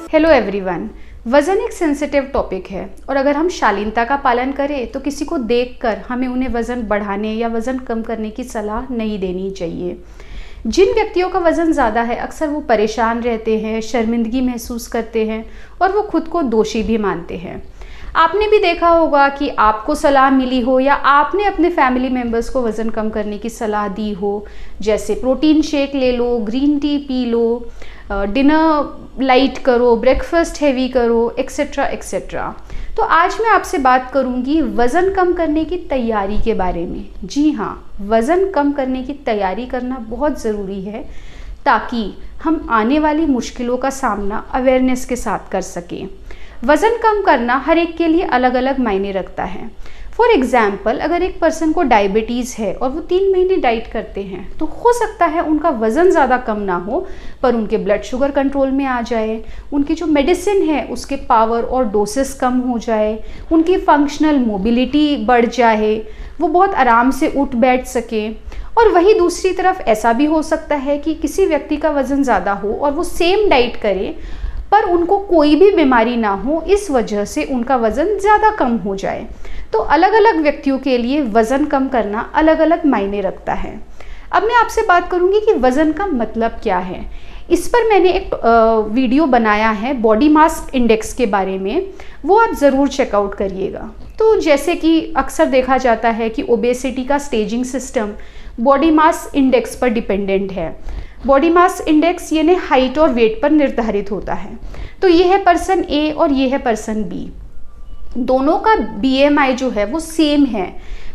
Hello everyone. वज़न एक sensitive topic है और अगर हम शालीनता का पालन करें तो किसी को देखकर हमें उन्हें वज़न बढ़ाने या वज़न कम करने की सलाह नहीं देनी चाहिए। जिन व्यक्तियों का वज़न ज़्यादा है अक्सर वो परेशान रहते हैं, शर्मिंदगी महसूस करते हैं और वो खुद को दोषी भी मानते हैं। आपने भी देखा होगा कि आपको सलाह मिली हो या आपने अपने फैमिली मेम्बर्स को वज़न कम करने की सलाह दी हो, जैसे प्रोटीन शेक ले लो, green tea P low, dinner light करो, ब्रेकफास्ट हैवी करो, एक्सेट्रा एक्सेट्रा। तो आज मैं आपसे बात करूंगी वज़न कम करने की तैयारी के बारे में। जी हाँ, वज़न कम करने की तैयारी करना बहुत ज़रूरी है ताकि हम आने वाली मुश्किलों का सामना अवेयरनेस के साथ कर सकें। वज़न कम करना हर एक के लिए अलग अलग मायने रखता है। फॉर एग्ज़ाम्पल, अगर एक पर्सन को डायबिटीज़ है और वो 3 महीने डाइट करते हैं तो हो सकता है उनका वज़न ज़्यादा कम ना हो पर उनके ब्लड शुगर कंट्रोल में आ जाए, उनकी जो मेडिसिन है उसके पावर और डोसेस कम हो जाए, उनकी फंक्शनल मोबिलिटी बढ़ जाए, वो बहुत आराम से उठ बैठ सके। और वही दूसरी तरफ ऐसा भी हो सकता है कि किसी व्यक्ति का वज़न ज़्यादा हो और वो सेम डाइट करे पर उनको कोई भी बीमारी ना हो, इस वजह से उनका वज़न ज़्यादा कम हो जाए। तो अलग अलग व्यक्तियों के लिए वज़न कम करना अलग अलग मायने रखता है। अब मैं आपसे बात करूंगी कि वज़न का मतलब क्या है। इस पर मैंने एक वीडियो बनाया है बॉडी मास इंडेक्स के बारे में, वो आप ज़रूर चेकआउट करिएगा। तो जैसे कि अक्सर देखा जाता है कि ओबेसिटी का staging system body mass index पर डिपेंडेंट है। बॉडी मास इंडेक्स यानी हाइट और वेट पर निर्धारित होता है। तो ये है पर्सन ए और ये है पर्सन बी। दोनों का BMI जो है वो सेम है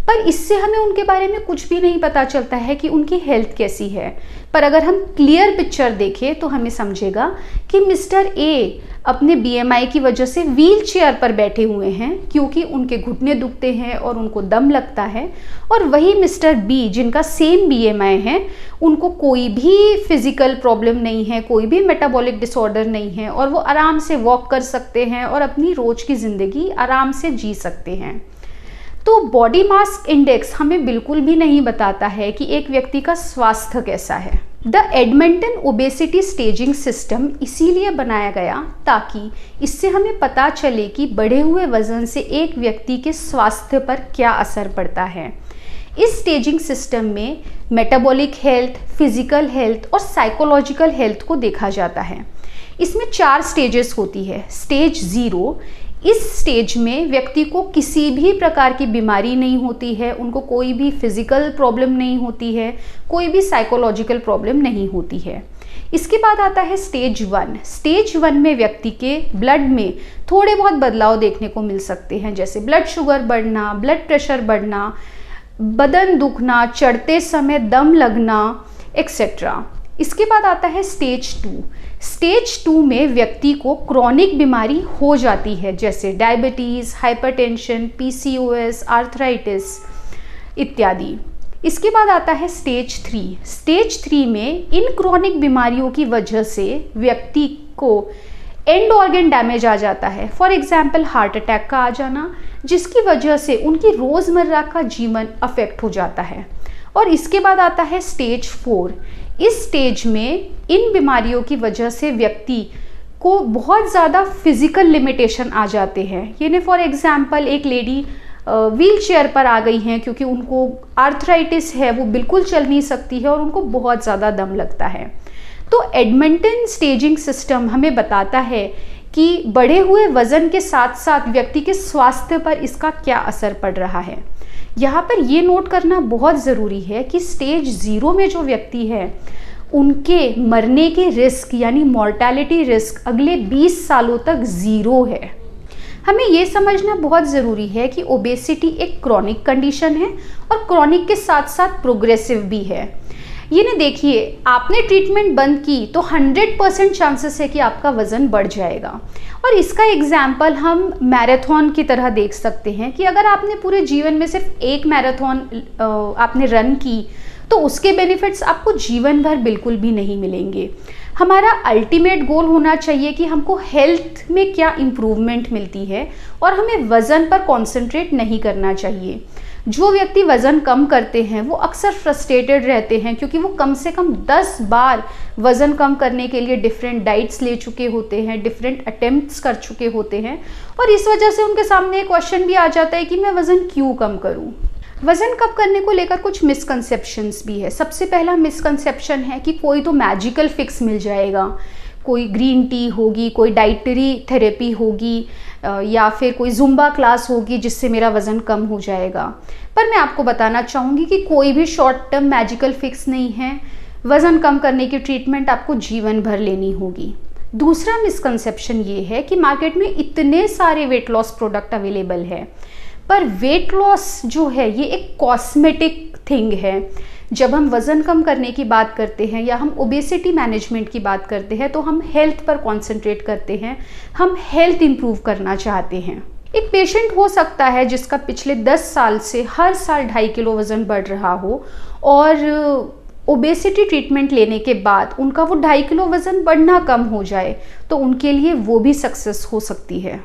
पर इससे हमें उनके बारे में कुछ भी नहीं पता चलता है कि उनकी हेल्थ कैसी है। पर अगर हम क्लियर पिक्चर देखें तो हमें समझेगा कि मिस्टर ए अपने BMI की वजह से व्हील चेयर पर बैठे हुए हैं क्योंकि उनके घुटने दुखते हैं और उनको दम लगता है, और वही मिस्टर बी जिनका सेम BMI है उनको कोई भी फिजिकल प्रॉब्लम नहीं है, कोई भी मेटाबॉलिक डिसऑर्डर नहीं है और वो आराम से वॉक कर सकते हैं और अपनी रोज की ज़िंदगी आराम से जी सकते हैं। तो बॉडी मास इंडेक्स हमें बिल्कुल भी नहीं बताता है कि एक व्यक्ति का स्वास्थ्य कैसा है। The Edmonton obesity staging system इसीलिए बनाया गया ताकि इससे हमें पता चले कि बढ़े हुए वजन से एक व्यक्ति के स्वास्थ्य पर क्या असर पड़ता है। इस स्टेजिंग सिस्टम में मेटाबॉलिक हेल्थ, फिजिकल हेल्थ और साइकोलॉजिकल हेल्थ को देखा जाता है। इसमें 4 स्टेजेस होती है। स्टेज 0, इस स्टेज में व्यक्ति को किसी भी प्रकार की बीमारी नहीं होती है, उनको कोई भी फिजिकल प्रॉब्लम नहीं होती है, कोई भी साइकोलॉजिकल प्रॉब्लम नहीं होती है। इसके बाद आता है स्टेज 1। स्टेज 1 में व्यक्ति के ब्लड में थोड़े बहुत बदलाव देखने को मिल सकते हैं, जैसे ब्लड शुगर बढ़ना, ब्लड प्रेशर बढ़ना, बदन दुखना, चढ़ते समय दम लगना, एक्सेट्रा। इसके बाद आता है स्टेज 2। स्टेज 2 में व्यक्ति को क्रॉनिक बीमारी हो जाती है, जैसे डायबिटीज़, हाइपरटेंशन, PCOS, आर्थराइटिस इत्यादि। इसके बाद आता है स्टेज 3। स्टेज 3 में इन क्रॉनिक बीमारियों की वजह से व्यक्ति को एंड ऑर्गन डैमेज आ जाता है। फॉर एग्जाम्पल, हार्ट अटैक का आ जाना, जिसकी वजह से उनकी रोज़मर्रा का जीवन अफेक्ट हो जाता है। और इसके बाद आता है स्टेज 4। इस स्टेज में इन बीमारियों की वजह से व्यक्ति को बहुत ज़्यादा फिजिकल लिमिटेशन आ जाते हैं। यानी फॉर एग्जांपल, एक लेडी व्हील चेयर पर आ गई हैं क्योंकि उनको आर्थराइटिस है, वो बिल्कुल चल नहीं सकती है और उनको बहुत ज़्यादा दम लगता है। तो एडमंटन स्टेजिंग सिस्टम हमें बताता है कि बढ़े हुए वज़न के साथ साथ व्यक्ति के स्वास्थ्य पर इसका क्या असर पड़ रहा है। यहाँ पर ये नोट करना बहुत ज़रूरी है कि स्टेज 0 में जो व्यक्ति है उनके मरने के रिस्क यानी मॉर्टेलिटी रिस्क अगले 20 सालों तक 0 है। हमें ये समझना बहुत ज़रूरी है कि ओबेसिटी एक क्रॉनिक कंडीशन है और क्रॉनिक के साथ साथ प्रोग्रेसिव भी है। ये ना देखिए, आपने ट्रीटमेंट बंद की तो 100% चांसेस है कि आपका वज़न बढ़ जाएगा। और इसका एग्जाम्पल हम मैराथन की तरह देख सकते हैं कि अगर आपने पूरे जीवन में सिर्फ एक मैराथन आपने रन की तो उसके बेनिफिट्स आपको जीवन भर बिल्कुल भी नहीं मिलेंगे। हमारा अल्टीमेट गोल होना चाहिए कि हमको हेल्थ में क्या इम्प्रूवमेंट मिलती है और हमें वज़न पर कॉन्सेंट्रेट नहीं करना चाहिए। जो व्यक्ति वज़न कम करते हैं वो अक्सर फ्रस्ट्रेटेड रहते हैं, क्योंकि वो कम से कम 10 बार वज़न कम करने के लिए डिफरेंट डाइट्स ले चुके होते हैं, डिफरेंट अटेम्प्ट्स कर चुके होते हैं, और इस वजह से उनके सामने एक क्वेश्चन भी आ जाता है कि मैं वज़न क्यों कम करूं। वज़न कम करने को लेकर कुछ मिसकंसेप्शंस भी है। सबसे पहला मिसकंसेप्शन है कि कोई तो मैजिकल फिक्स मिल जाएगा, कोई ग्रीन टी होगी, कोई डाइटरी थेरेपी होगी, या फिर कोई जुम्बा क्लास होगी जिससे मेरा वज़न कम हो जाएगा। पर मैं आपको बताना चाहूँगी कि कोई भी शॉर्ट टर्म मैजिकल फिक्स नहीं है। वज़न कम करने की ट्रीटमेंट आपको जीवन भर लेनी होगी। दूसरा मिसकंसेप्शन ये है कि मार्केट में इतने सारे वेट लॉस प्रोडक्ट अवेलेबल है, पर वेट लॉस जो है ये एक कॉस्मेटिक थिंग है। जब हम वज़न कम करने की बात करते हैं या हम ओबेसिटी मैनेजमेंट की बात करते हैं तो हम हेल्थ पर कॉन्सेंट्रेट करते हैं, हम हेल्थ इंप्रूव करना चाहते हैं। एक पेशेंट हो सकता है जिसका पिछले 10 साल से हर साल 2.5 किलो वज़न बढ़ रहा हो, और ओबेसिटी ट्रीटमेंट लेने के बाद उनका वो 2.5 किलो वज़न बढ़ना कम हो जाए, तो उनके लिए वो भी सक्सेस हो सकती है।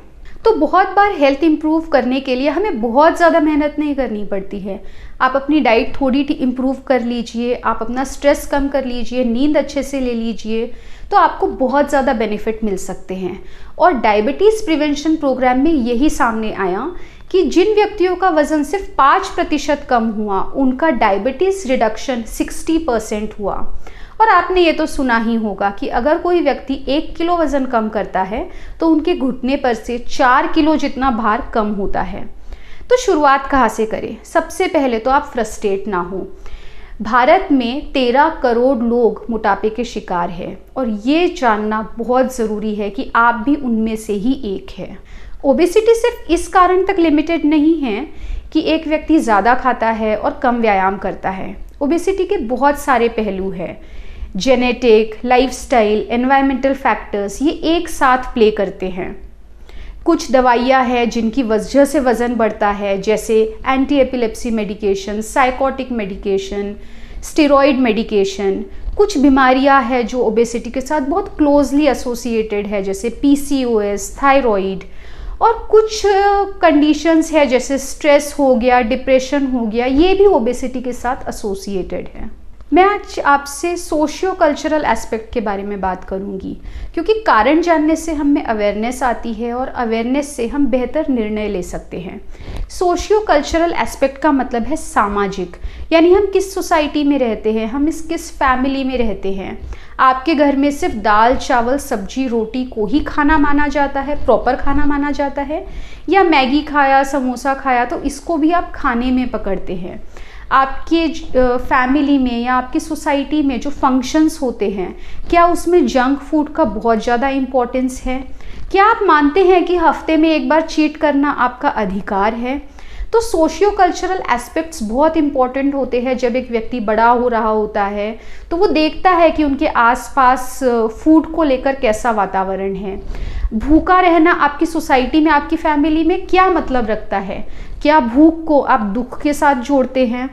तो बहुत बार हेल्थ इंप्रूव करने के लिए हमें बहुत ज़्यादा मेहनत नहीं करनी पड़ती है। आप अपनी डाइट थोड़ी इंप्रूव कर लीजिए, आप अपना स्ट्रेस कम कर लीजिए, नींद अच्छे से ले लीजिए, तो आपको बहुत ज़्यादा बेनिफिट मिल सकते हैं। और डायबिटीज़ प्रिवेंशन प्रोग्राम में यही सामने आया कि जिन व्यक्तियों का वज़न सिर्फ 5% कम हुआ, उनका डायबिटीज़ रिडक्शन 60% हुआ। और आपने ये तो सुना ही होगा कि अगर कोई व्यक्ति 1 किलो वज़न कम करता है तो उनके घुटने पर से 4 किलो जितना भार कम होता है। तो शुरुआत कहाँ से करें? सबसे पहले तो आप फ्रस्ट्रेट ना हो। भारत में 13 करोड़ लोग मोटापे के शिकार हैं, और ये जानना बहुत ज़रूरी है कि आप भी उनमें से ही एक है। ओबेसिटी सिर्फ इस कारण तक लिमिटेड नहीं है कि एक व्यक्ति ज़्यादा खाता है और कम व्यायाम करता है। ओबेसिटी के बहुत सारे पहलू हैं। जेनेटिक, लाइफस्टाइल, एनवायरमेंटल फैक्टर्स ये एक साथ प्ले करते हैं। कुछ दवाइयाँ हैं जिनकी वजह से वज़न बढ़ता है, जैसे anti epilepsy medication, psychotic medication, steroid medication. कुछ बीमारियाँ हैं जो ओबेसिटी के साथ बहुत क्लोजली एसोसिएटेड है, जैसे PCOS, थायराइड। और कुछ कंडीशंस है जैसे स्ट्रेस हो गया, डिप्रेशन हो गया, ये भी ओबेसिटी के साथ एसोसिएटेड है। मैं आज आपसे सोशियो कल्चरल एस्पेक्ट के बारे में बात करूंगी, क्योंकि कारण जानने से हम में अवेयरनेस आती है और अवेयरनेस से हम बेहतर निर्णय ले सकते हैं। सोशियो कल्चरल एस्पेक्ट का मतलब है सामाजिक, यानी हम किस सोसाइटी में रहते हैं, हम किस फैमिली में रहते हैं। आपके घर में सिर्फ दाल, चावल, सब्जी, रोटी को ही खाना माना जाता है, प्रॉपर खाना माना जाता है, या मैगी खाया, समोसा खाया तो इसको भी आप खाने में पकड़ते हैं। आपके फैमिली में या आपकी सोसाइटी में जो फंक्शंस होते हैं, क्या उसमें जंक फूड का बहुत ज़्यादा इम्पोर्टेंस है? क्या आप मानते हैं कि हफ्ते में एक बार चीट करना आपका अधिकार है? तो सोशियो कल्चरल एस्पेक्ट्स बहुत इंपॉर्टेंट होते हैं। जब एक व्यक्ति बड़ा हो रहा होता है तो वो देखता है कि उनके आसपास फूड को लेकर कैसा वातावरण है। भूखा रहना आपकी सोसाइटी में, आपकी फैमिली में क्या मतलब रखता है? क्या भूख को आप दुख के साथ जोड़ते हैं?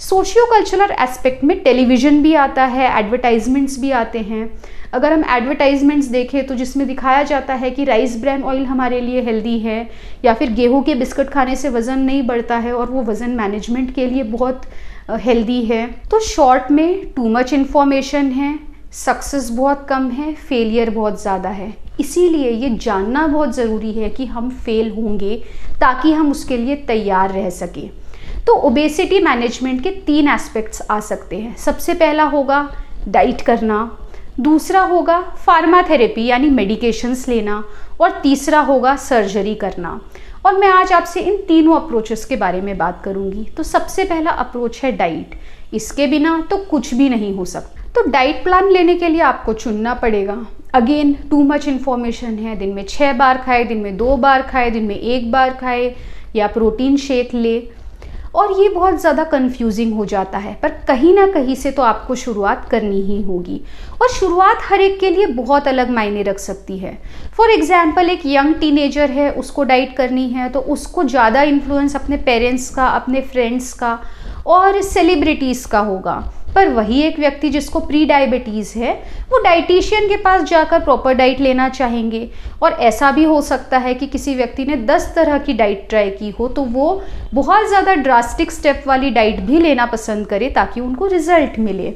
सोशियो कल्चरल एस्पेक्ट में टेलीविज़न भी आता है, एडवर्टाइजमेंट्स भी आते हैं। अगर हम एडवर्टाइजमेंट्स देखें तो जिसमें दिखाया जाता है कि राइस ब्रैन ऑयल हमारे लिए हेल्दी है, या फिर गेहूं के बिस्किट खाने से वज़न नहीं बढ़ता है और वो वज़न मैनेजमेंट के लिए बहुत हेल्दी है। तो शॉर्ट में टू मच इन्फॉर्मेशन है, सक्सेस बहुत कम है, फेलियर बहुत ज़्यादा है। इसीलिए ये जानना बहुत ज़रूरी है कि हम फेल होंगे ताकि हम उसके लिए तैयार रह सकें। तो ओबेसिटी मैनेजमेंट के 3 एस्पेक्ट्स आ सकते हैं। सबसे पहला होगा डाइट करना, दूसरा होगा फार्माथेरेपी यानी मेडिकेशंस लेना, और तीसरा होगा सर्जरी करना। और मैं आज आपसे इन तीनों अप्रोचेस के बारे में बात करूंगी। तो सबसे पहला अप्रोच है डाइट। इसके बिना तो कुछ भी नहीं हो सकता। तो डाइट प्लान लेने के लिए आपको चुनना पड़ेगा। अगेन टू मच इन्फॉर्मेशन है। दिन में 6 बार खाए, दिन में 2 बार खाए, दिन में 1 बार खाए, या प्रोटीन शेक ले, और ये बहुत ज़्यादा कंफ्यूजिंग हो जाता है। पर कहीं ना कहीं से तो आपको शुरुआत करनी ही होगी, और शुरुआत हर एक के लिए बहुत अलग मायने रख सकती है। फॉर एग्जाम्पल, एक यंग टीनेजर है, उसको डाइट करनी है तो उसको ज़्यादा इन्फ्लुएंस अपने पेरेंट्स का, अपने फ्रेंड्स का और सेलिब्रिटीज़ का होगा। पर वही एक व्यक्ति जिसको प्री डायबिटीज़ है वो डाइटिशियन के पास जाकर प्रॉपर डाइट लेना चाहेंगे। और ऐसा भी हो सकता है कि किसी व्यक्ति ने 10 तरह की डाइट ट्राई की हो तो वो बहुत ज़्यादा ड्रास्टिक स्टेप वाली डाइट भी लेना पसंद करे ताकि उनको रिजल्ट मिले।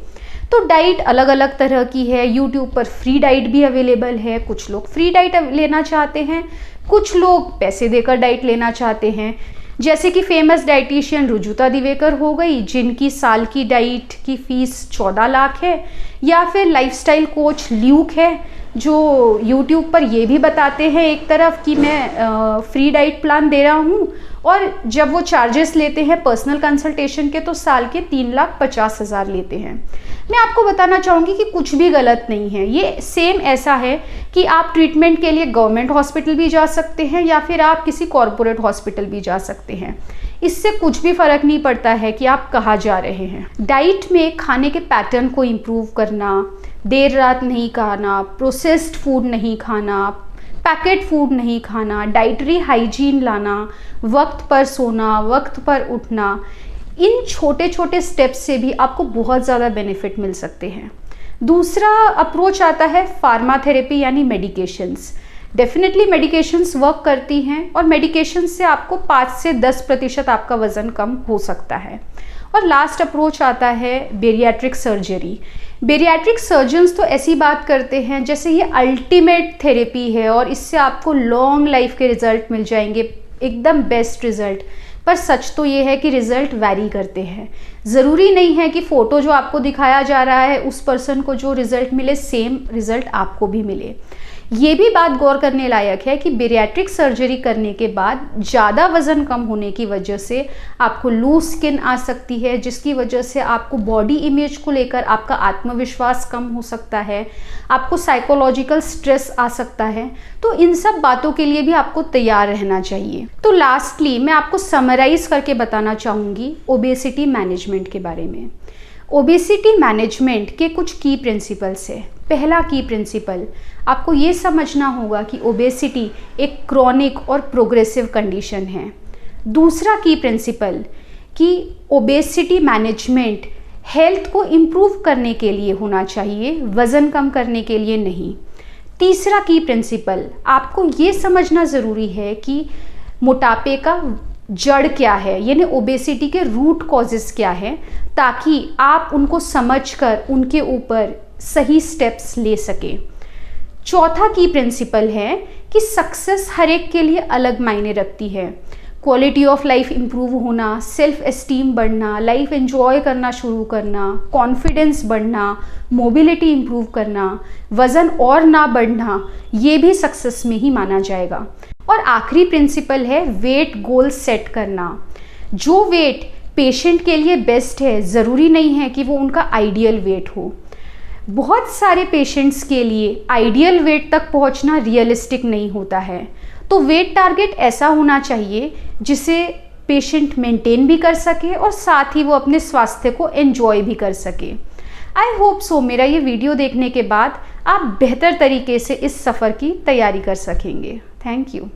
तो डाइट अलग अलग तरह की है। यूट्यूब पर फ्री डाइट भी अवेलेबल है। कुछ लोग फ्री डाइट लेना चाहते हैं, कुछ लोग पैसे देकर डाइट लेना चाहते हैं, जैसे कि फेमस डाइटिशियन रुजुता दिवेकर हो गई, जिनकी साल की डाइट की फीस 14 लाख है, या फिर लाइफस्टाइल कोच ल्यूक है जो यूट्यूब पर ये भी बताते हैं एक तरफ कि मैं फ्री डाइट प्लान दे रहा हूँ, और जब वो चार्जेस लेते हैं पर्सनल कंसल्टेशन के तो साल के 3,50,000 लेते हैं। मैं आपको बताना चाहूँगी कि कुछ भी गलत नहीं है। ये सेम ऐसा है कि आप ट्रीटमेंट के लिए गवर्नमेंट हॉस्पिटल भी जा सकते हैं या फिर आप किसी कॉरपोरेट हॉस्पिटल भी जा सकते हैं। इससे कुछ भी फ़र्क नहीं पड़ता है कि आप कहाँ जा रहे हैं। डाइट में खाने के पैटर्न को इम्प्रूव करना, देर रात नहीं खाना, प्रोसेस्ड फूड नहीं खाना, पैकेट फूड नहीं खाना, डाइटरी हाइजीन लाना, वक्त पर सोना, वक्त पर उठना, इन छोटे छोटे स्टेप्स से भी आपको बहुत ज़्यादा बेनिफिट मिल सकते हैं। दूसरा अप्रोच आता है फार्माथेरेपी यानी मेडिकेशंस। डेफिनेटली मेडिकेशंस वर्क करती हैं और मेडिकेशंस से आपको 5 से 10% आपका वज़न कम हो सकता है। और लास्ट अप्रोच आता है बेरियाट्रिक सर्जरी। बेरियाट्रिक सर्जन्स तो ऐसी बात करते हैं जैसे ये अल्टीमेट थेरेपी है और इससे आपको लॉन्ग लाइफ के रिजल्ट मिल जाएंगे, एकदम बेस्ट रिजल्ट। पर सच तो ये है कि रिजल्ट वैरी करते हैं। ज़रूरी नहीं है कि फ़ोटो जो आपको दिखाया जा रहा है उस पर्सन को जो रिज़ल्ट मिले सेम रिज़ल्ट आपको भी मिले। ये भी बात गौर करने लायक है कि बेरियाट्रिक सर्जरी करने के बाद ज़्यादा वज़न कम होने की वजह से आपको लूज स्किन आ सकती है, जिसकी वजह से आपको बॉडी इमेज को लेकर आपका आत्मविश्वास कम हो सकता है, आपको साइकोलॉजिकल स्ट्रेस आ सकता है। तो इन सब बातों के लिए भी आपको तैयार रहना चाहिए। तो लास्टली मैं आपको समराइज़ करके बताना चाहूँगी ओबेसिटी मैनेजमेंट के बारे में। ओबेसिटी मैनेजमेंट के कुछ की प्रिंसिपल्स है। पहला की प्रिंसिपल, आपको ये समझना होगा कि ओबेसिटी एक क्रॉनिक और प्रोग्रेसिव कंडीशन है। दूसरा की प्रिंसिपल कि ओबेसिटी मैनेजमेंट हेल्थ को इम्प्रूव करने के लिए होना चाहिए, वज़न कम करने के लिए नहीं। तीसरा की प्रिंसिपल, आपको ये समझना ज़रूरी है कि मोटापे का जड़ क्या है, यानी ओबेसिटी के रूट कॉजेस क्या है, ताकि आप उनको समझकर उनके ऊपर सही स्टेप्स ले सकें। चौथा की प्रिंसिपल है कि सक्सेस हर एक के लिए अलग मायने रखती है। क्वालिटी ऑफ लाइफ इम्प्रूव होना, सेल्फ एस्टीम बढ़ना, लाइफ एंजॉय करना शुरू करना, कॉन्फिडेंस बढ़ना, मोबिलिटी इम्प्रूव करना, वज़न और ना बढ़ना, ये भी सक्सेस में ही माना जाएगा। और आखिरी प्रिंसिपल है वेट गोल सेट करना। जो वेट पेशेंट के लिए बेस्ट है ज़रूरी नहीं है कि वो उनका आइडियल वेट हो। बहुत सारे पेशेंट्स के लिए आइडियल वेट तक पहुंचना रियलिस्टिक नहीं होता है। तो वेट टारगेट ऐसा होना चाहिए जिसे पेशेंट मेंटेन भी कर सके और साथ ही वो अपने स्वास्थ्य को एंजॉय भी कर सके। आई होप सो मेरा ये वीडियो देखने के बाद आप बेहतर तरीके से इस सफ़र की तैयारी कर सकेंगे। Thank you.